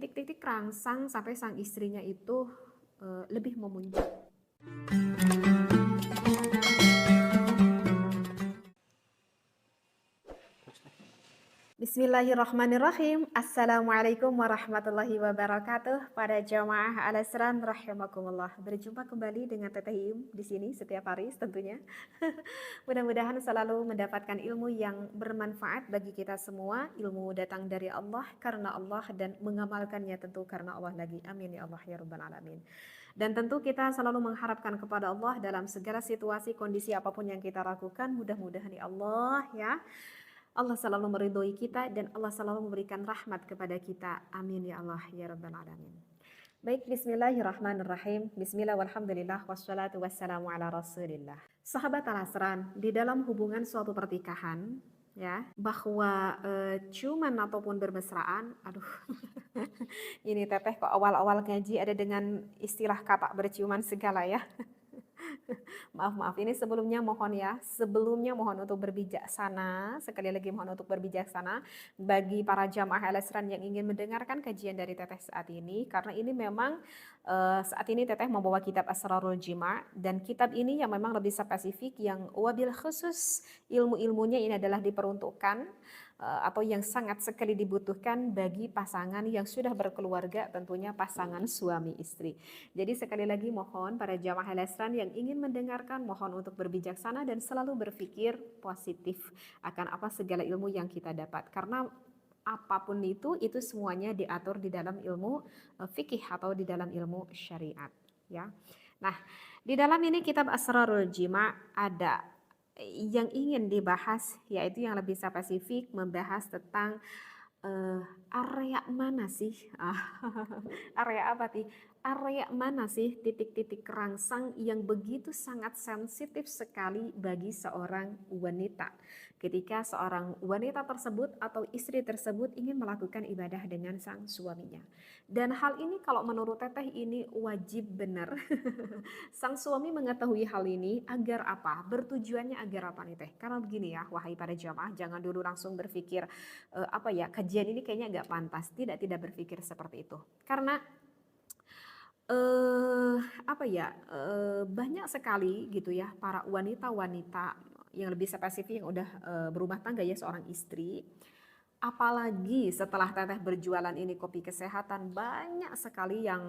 titik-titik rangsang sampai sang istrinya itu lebih memuncak. Bismillahirrahmanirrahim. Assalamualaikum warahmatullahi wabarakatuh. Para jamaah Al-Asran rahimakumullah. Berjumpa kembali dengan Teteh Im di sini setiap hari tentunya. Mudah-mudahan selalu mendapatkan ilmu yang bermanfaat bagi kita semua. Ilmu datang dari Allah, karena Allah, dan mengamalkannya tentu karena Allah lagi. Amin ya Allah ya rabbal alamin. Dan tentu kita selalu mengharapkan kepada Allah dalam segala situasi, kondisi apapun yang kita lakukan. Mudah-mudahan ya Allah ya, Allah selalu meridhoi kita dan Allah selalu memberikan rahmat kepada kita. Amin ya Allah ya rabbal alamin. Baik, bismillahirrahmanirrahim. Bismillah walhamdulillah wassalatu wassalamu ala rasulillah. Sahabat Al-Asran, di dalam hubungan suatu pertikahan ya, bahwa ciuman ataupun bermesraan, aduh ini teteh kok awal-awal ngaji ada dengan istilah kata berciuman segala ya. Maaf, ini sebelumnya mohon untuk berbijaksana, sekali lagi mohon untuk berbijaksana bagi para jamaah Al-Asran yang ingin mendengarkan kajian dari Teteh saat ini, karena ini memang saat ini Teteh membawa kitab Asrarul Jima', dan kitab ini yang memang lebih spesifik, yang wabil khusus ilmu-ilmunya ini adalah diperuntukkan atau yang sangat sekali dibutuhkan bagi pasangan yang sudah berkeluarga, tentunya pasangan suami istri. Jadi sekali lagi mohon para jamaah Al-Asran yang ingin mendengarkan, mohon untuk berbijaksana dan selalu berpikir positif akan apa segala ilmu yang kita dapat, karena apapun itu semuanya diatur di dalam ilmu fikih atau di dalam ilmu syariat ya. Nah, di dalam ini kitab Asrarul Jima' ada yang ingin dibahas, yaitu yang lebih spesifik membahas tentang area mana sih area apa sih? Area mana sih titik-titik rangsang yang begitu sangat sensitif sekali bagi seorang wanita ketika seorang wanita tersebut atau istri tersebut ingin melakukan ibadah dengan sang suaminya. Dan hal ini kalau menurut Teteh ini wajib benar sang suami mengetahui hal ini agar apa? Bertujuannya agar apa nih Teh? Karena begini ya, wahai para jamaah, jangan dulu langsung berpikir kajian ini kayaknya nggak pantas. Tidak berpikir seperti itu. Karena banyak sekali gitu ya para wanita-wanita yang lebih spesifik yang udah berumah tangga ya, seorang istri. Apalagi setelah Teteh berjualan ini kopi kesehatan, banyak sekali yang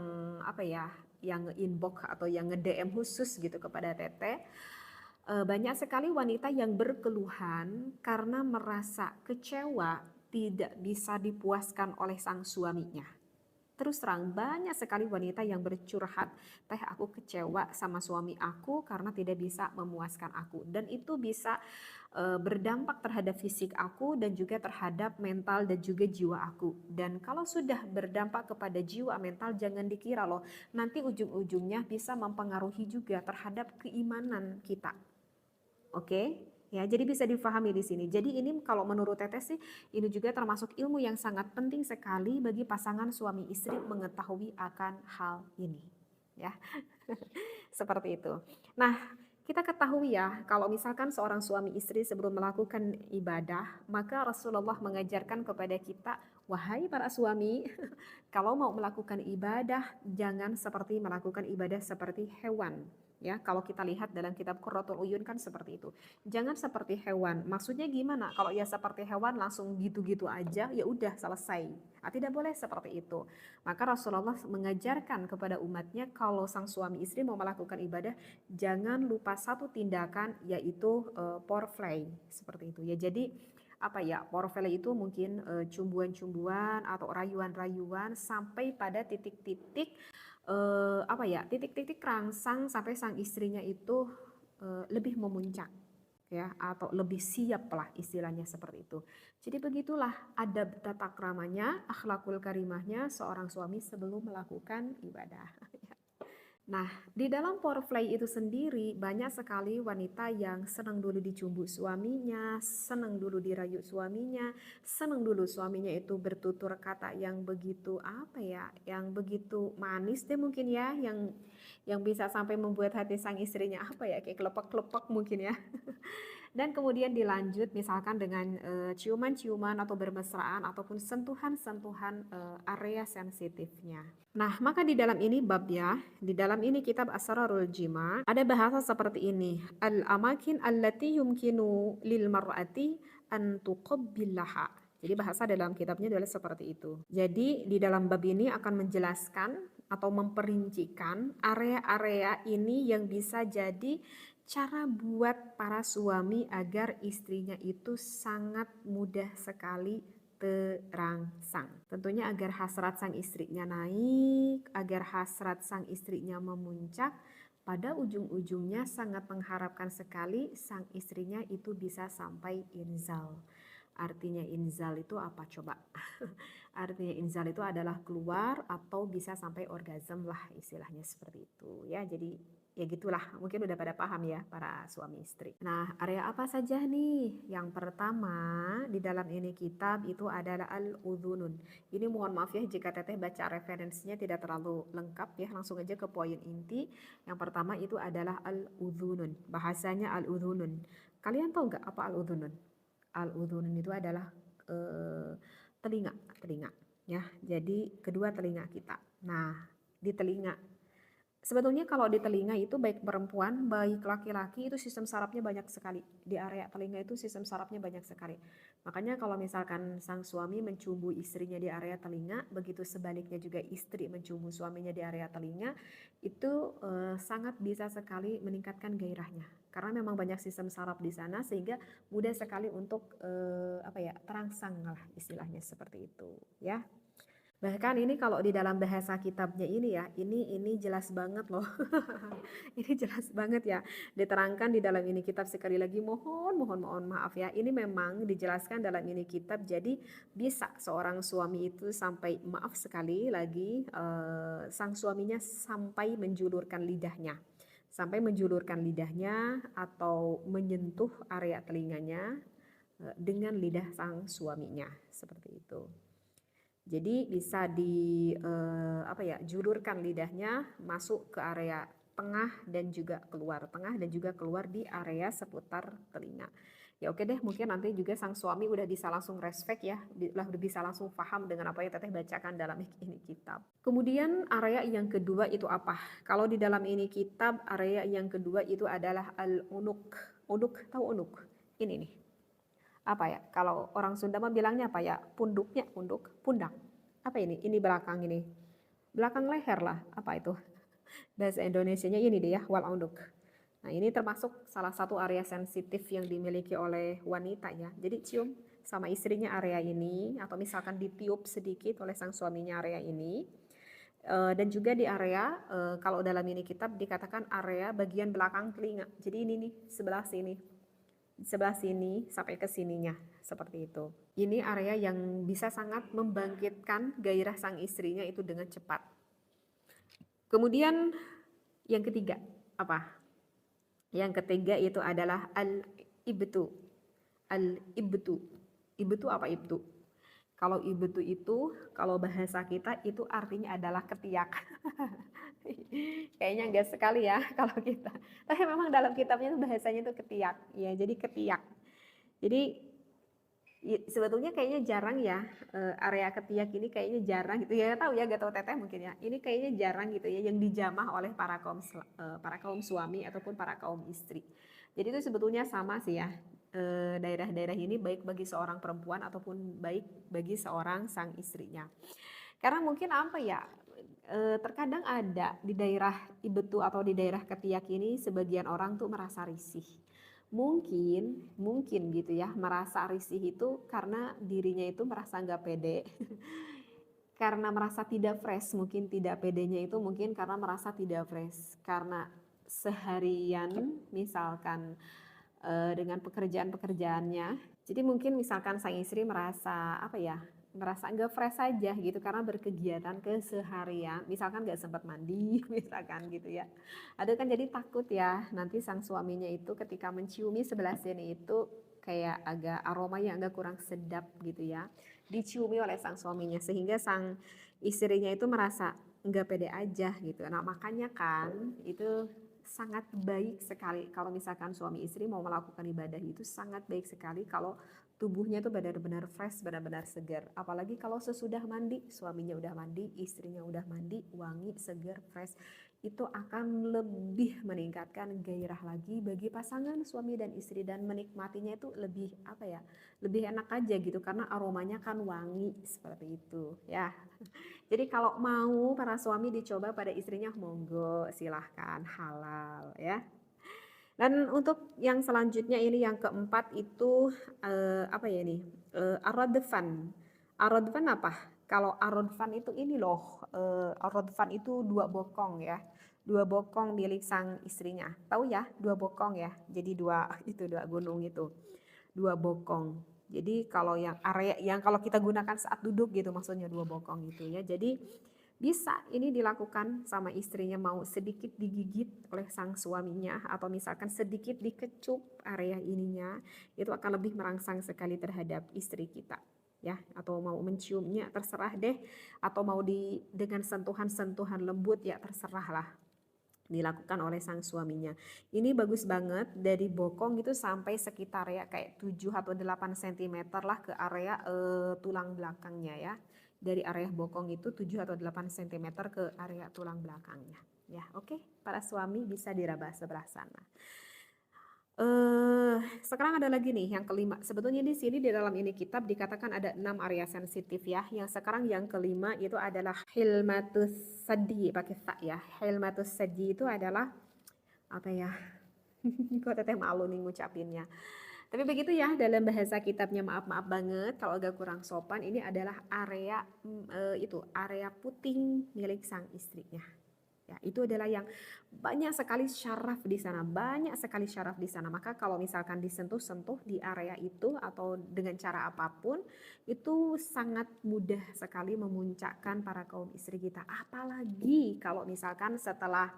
yang inbox atau yang nge-DM khusus gitu kepada Teteh. Banyak sekali wanita yang berkeluhan karena merasa kecewa tidak bisa dipuaskan oleh sang suaminya. Terus terang banyak sekali wanita yang bercurhat, Teh aku kecewa sama suami aku karena tidak bisa memuaskan aku. Dan itu bisa berdampak terhadap fisik aku dan juga terhadap mental dan juga jiwa aku. Dan kalau sudah berdampak kepada jiwa mental, jangan dikira loh, nanti ujung-ujungnya bisa mempengaruhi juga terhadap keimanan kita. Oke? Ya, jadi bisa difahami di sini. Jadi ini kalau menurut Teteh sih, ini juga termasuk ilmu yang sangat penting sekali bagi pasangan suami istri mengetahui akan hal ini. Ya, seperti itu. Nah, kita ketahui ya, kalau misalkan seorang suami istri sebelum melakukan ibadah, maka Rasulullah mengajarkan kepada kita, wahai para suami, kalau mau melakukan ibadah, jangan seperti melakukan ibadah seperti hewan. Ya, kalau kita lihat dalam kitab Qurratul Uyun kan seperti itu. Jangan seperti hewan. Maksudnya gimana? Kalau ya seperti hewan langsung gitu-gitu aja, ya udah selesai. Nah, tidak boleh seperti itu. Maka Rasulullah mengajarkan kepada umatnya kalau sang suami istri mau melakukan ibadah, jangan lupa satu tindakan, yaitu foreplay seperti itu ya. Jadi foreplay itu mungkin cumbuan-cumbuan atau rayuan-rayuan sampai pada titik-titik titik-titik rangsang sampai sang istrinya itu lebih memuncak ya, atau lebih siap lah istilahnya seperti itu. Jadi begitulah adab tata kramanya, akhlakul karimahnya seorang suami sebelum melakukan ibadah. Nah, di dalam foreplay itu sendiri banyak sekali wanita yang senang dulu dicumbu suaminya, senang dulu dirayu suaminya, senang dulu suaminya itu bertutur kata yang begitu yang begitu manis deh mungkin ya, yang bisa sampai membuat hati sang istrinya kayak kelepek-kelepek mungkin ya. Dan kemudian dilanjut misalkan dengan ciuman-ciuman atau bermesraan ataupun sentuhan-sentuhan area sensitifnya. Nah, maka di dalam ini bab ya, di dalam ini kitab Asrarul Jima ada bahasa seperti ini. Al-amakin allati yumkinu lil mar'ati an tuqabbilaha. Jadi bahasa dalam kitabnya adalah seperti itu. Jadi di dalam bab ini akan menjelaskan atau memperincikan area-area ini yang bisa jadi cara buat para suami agar istrinya itu sangat mudah sekali terangsang. Tentunya agar hasrat sang istrinya naik, agar hasrat sang istrinya memuncak, pada ujung-ujungnya sangat mengharapkan sekali sang istrinya itu bisa sampai inzal. Artinya inzal itu apa coba? Artinya inzal itu adalah keluar atau bisa sampai orgasme lah, istilahnya seperti itu ya. Jadi ya gitulah, mungkin udah pada paham ya para suami istri. Nah, area apa saja nih? Yang pertama di dalam ini kitab itu adalah al-udhunun. Ini mohon maaf ya jika teteh baca referensinya tidak terlalu lengkap ya, langsung aja ke poin inti. Yang pertama itu adalah al-udhunun. Bahasanya al-udhunun. Kalian tahu nggak apa al-udhunun? Al-udhunun itu adalah telinga ya. Jadi kedua telinga kita. Nah, di telinga. Sebetulnya kalau di telinga itu baik perempuan, baik laki-laki itu sistem sarafnya banyak sekali. Di area telinga itu sistem sarafnya banyak sekali. Makanya kalau misalkan sang suami mencumbu istrinya di area telinga, begitu sebaliknya juga istri mencumbu suaminya di area telinga, itu sangat bisa sekali meningkatkan gairahnya. Karena memang banyak sistem saraf di sana sehingga mudah sekali untuk terangsang lah istilahnya seperti itu ya. Bahkan ini kalau di dalam bahasa kitabnya ini ya, ini jelas banget loh. Ini jelas banget ya. Diterangkan di dalam ini kitab, sekali lagi mohon maaf ya. Ini memang dijelaskan dalam ini kitab. Jadi bisa seorang suami itu sampai, maaf sekali lagi, sang suaminya sampai menjulurkan lidahnya. Sampai menjulurkan lidahnya atau menyentuh area telinganya dengan lidah sang suaminya. Seperti itu. Jadi bisa julurkan lidahnya masuk ke area tengah dan juga keluar di area seputar telinga. Ya oke deh, mungkin nanti juga sang suami udah bisa langsung respect ya, udah bisa langsung paham dengan apa yang teteh bacakan dalam ini kitab. Kemudian area yang kedua itu apa? Kalau di dalam ini kitab, area yang kedua itu adalah al-unuk. Unuk, tahu unuk? Ini nih. Apa ya, kalau orang Sunda mah bilangnya apa ya, pundak, apa ini belakang ini, belakang leher lah, apa itu bahasa Indonesianya ini deh ya, wal unduk. Nah ini termasuk salah satu area sensitif yang dimiliki oleh wanita ya. Jadi cium sama istrinya area ini, atau misalkan ditiup sedikit oleh sang suaminya area ini. Dan juga di area, kalau dalam ini kitab dikatakan area bagian belakang telinga. Jadi ini nih, sebelah sini sampai ke sininya, seperti itu. Ini area yang bisa sangat membangkitkan gairah sang istrinya itu dengan cepat. Kemudian yang ketiga apa? Yang ketiga itu adalah al-ibtu. Al-ibtu. Ibtu apa ibtu? Kalau ibtu itu, kalau bahasa kita itu artinya adalah ketiak. Kayaknya enggak sekali ya kalau kita. Tapi memang dalam kitabnya bahasanya itu ketiak. Ya, jadi ketiak. Jadi sebetulnya kayaknya jarang ya, area ketiak ini kayaknya jarang gitu ya. Tahu ya, gak tahu teteh mungkin ya. Ini kayaknya jarang gitu ya yang dijamah oleh para kaum suami ataupun para kaum istri. Jadi itu sebetulnya sama sih ya. Daerah-daerah ini baik bagi seorang perempuan ataupun baik bagi seorang sang istrinya. Karena mungkin apa ya, terkadang ada di daerah ibtu atau di daerah ketiak ini sebagian orang tuh merasa risih. Mungkin gitu ya, merasa risih itu karena dirinya itu merasa nggak pede. Karena merasa tidak fresh, mungkin tidak pedenya itu mungkin karena merasa tidak fresh. Karena seharian misalkan dengan pekerjaannya. Jadi mungkin misalkan sang istri merasa merasa nggak fresh saja gitu karena berkegiatan keseharian, misalkan nggak sempat mandi, misalkan gitu ya. Ada kan jadi takut ya nanti sang suaminya itu ketika menciumi sebelah sini itu kayak agak aromanya agak kurang sedap gitu ya, diciumi oleh sang suaminya sehingga sang istrinya itu merasa nggak pede aja gitu. Nah makanya kan itu sangat baik sekali kalau misalkan suami istri mau melakukan ibadah itu sangat baik sekali kalau tubuhnya tuh benar-benar fresh, benar-benar segar. Apalagi kalau sesudah mandi, suaminya udah mandi, istrinya udah mandi, wangi, segar, fresh. Itu akan lebih meningkatkan gairah lagi bagi pasangan suami dan istri dan menikmatinya itu lebih apa ya? Lebih enak aja gitu karena aromanya kan wangi seperti itu ya. Jadi kalau mau para suami dicoba pada istrinya monggo silahkan halal ya. Dan untuk yang selanjutnya ini yang keempat itu apa ya ini? Arodfan. Arodfan apa? Kalau arodfan itu ini loh, arodfan itu dua bokong ya. Dua bokong milik sang istrinya. Tahu ya, dua bokong ya. Jadi dua itu dua gunung itu. Dua bokong. Jadi kalau yang area yang kalau kita gunakan saat duduk gitu maksudnya dua bokong itu ya. Jadi bisa ini dilakukan sama istrinya mau sedikit digigit oleh sang suaminya atau misalkan sedikit dikecup area ininya itu akan lebih merangsang sekali terhadap istri kita ya atau mau menciumnya terserah deh atau mau dengan sentuhan-sentuhan lembut ya terserah lah dilakukan oleh sang suaminya. Ini bagus banget dari bokong itu sampai sekitar ya kayak 7 atau 8 cm lah ke area tulang belakangnya ya. Dari area bokong itu 7 atau 8 cm ke area tulang belakangnya. Ya, oke. Para suami bisa diraba sebelah sana. Sekarang ada lagi nih yang kelima. Sebetulnya di sini di dalam ini kitab dikatakan ada 6 area sensitif ya. Yang sekarang yang kelima itu adalah hilmatus sadi pakai sa ya. Hilmatus sadi itu adalah apa ya? Kok teteh malu nih ngucapinnya. Tapi begitu ya dalam bahasa kitabnya maaf-maaf banget kalau agak kurang sopan ini adalah area itu area puting milik sang istrinya. Ya, itu adalah yang banyak sekali syaraf di sana, banyak sekali syaraf di sana. Maka kalau misalkan disentuh-sentuh di area itu atau dengan cara apapun, itu sangat mudah sekali memuncakkan para kaum istri kita. Apalagi kalau misalkan setelah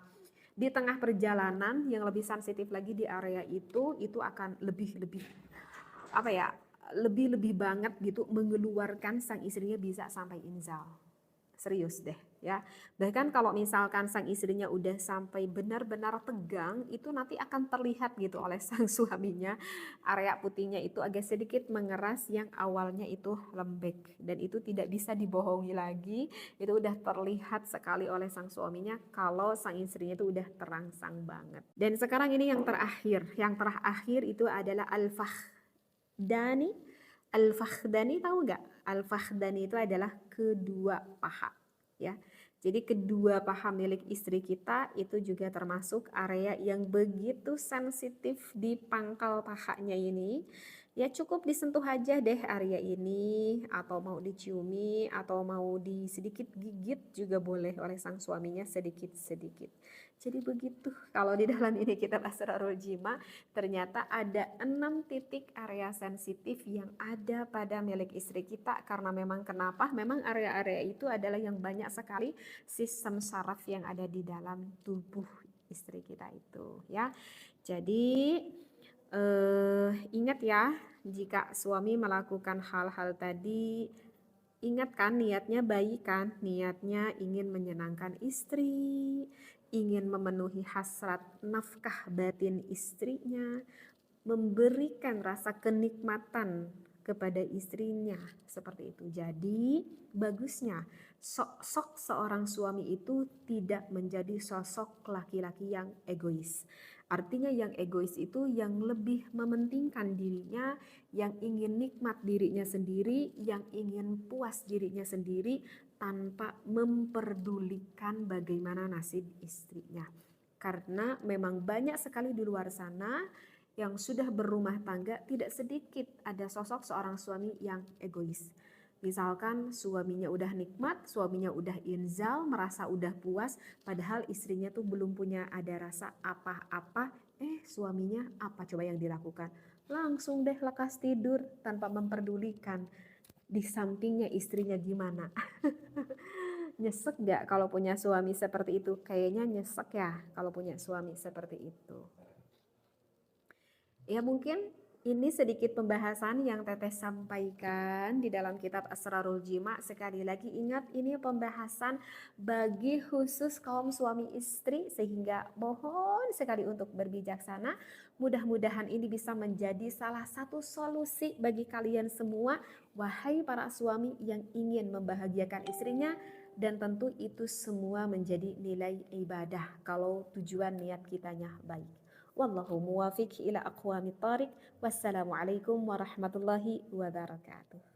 di tengah perjalanan yang lebih sensitif lagi di area itu akan lebih apa ya, lebih banget gitu mengeluarkan sang istrinya bisa sampai inzal. Serius deh ya. Bahkan kalau misalkan sang istrinya udah sampai benar-benar tegang, itu nanti akan terlihat gitu oleh sang suaminya. Area putihnya itu agak sedikit mengeras yang awalnya itu lembek. Dan itu tidak bisa dibohongi lagi. Itu udah terlihat sekali oleh sang suaminya kalau sang istrinya itu udah terangsang banget. Dan sekarang ini yang terakhir. Yang terakhir itu adalah al-fakhdani. Al-fakhdani tahu nggak? Al-fakhdani itu adalah kedua paha ya. Jadi kedua paha milik istri kita itu juga termasuk area yang begitu sensitif di pangkal pahanya ini. Ya cukup disentuh aja deh area ini atau mau diciumi atau mau sedikit gigit juga boleh oleh sang suaminya sedikit-sedikit. Jadi begitu kalau di dalam ini kita Asrarul Jima ternyata ada 6 titik area sensitif yang ada pada milik istri kita karena memang kenapa? Memang area-area itu adalah yang banyak sekali sistem saraf yang ada di dalam tubuh istri kita itu ya. Jadi ingat ya jika suami melakukan hal-hal tadi ingat kan niatnya baik kan, niatnya ingin menyenangkan istri, ingin memenuhi hasrat nafkah batin istrinya, memberikan rasa kenikmatan kepada istrinya seperti itu. Jadi bagusnya sosok seorang suami itu tidak menjadi sosok laki-laki yang egois. Artinya yang egois itu yang lebih mementingkan dirinya, yang ingin nikmat dirinya sendiri, yang ingin puas dirinya sendiri tanpa memperdulikan bagaimana nasib istrinya. Karena memang banyak sekali di luar sana yang sudah berumah tangga tidak sedikit ada sosok seorang suami yang egois. Misalkan suaminya udah nikmat, suaminya udah inzal, merasa udah puas, padahal istrinya tuh belum punya ada rasa apa-apa, suaminya apa coba yang dilakukan? Langsung deh lekas tidur tanpa memperdulikan di sampingnya istrinya gimana. Nyesek gak kalau punya suami seperti itu? Kayaknya nyesek ya kalau punya suami seperti itu. Ya mungkin Ini sedikit pembahasan yang Teteh sampaikan di dalam kitab Asrarul Jima. Sekali lagi ingat, ini pembahasan bagi khusus kaum suami istri, sehingga mohon sekali untuk berbijaksana. Mudah-mudahan ini bisa menjadi salah satu solusi bagi kalian semua, wahai para suami yang ingin membahagiakan istrinya, dan tentu itu semua menjadi nilai ibadah kalau tujuan niat kitanya baik. Wallahu muwafiq ila aqwamit thariq. Wassalamualaikum warahmatullahi wabarakatuh.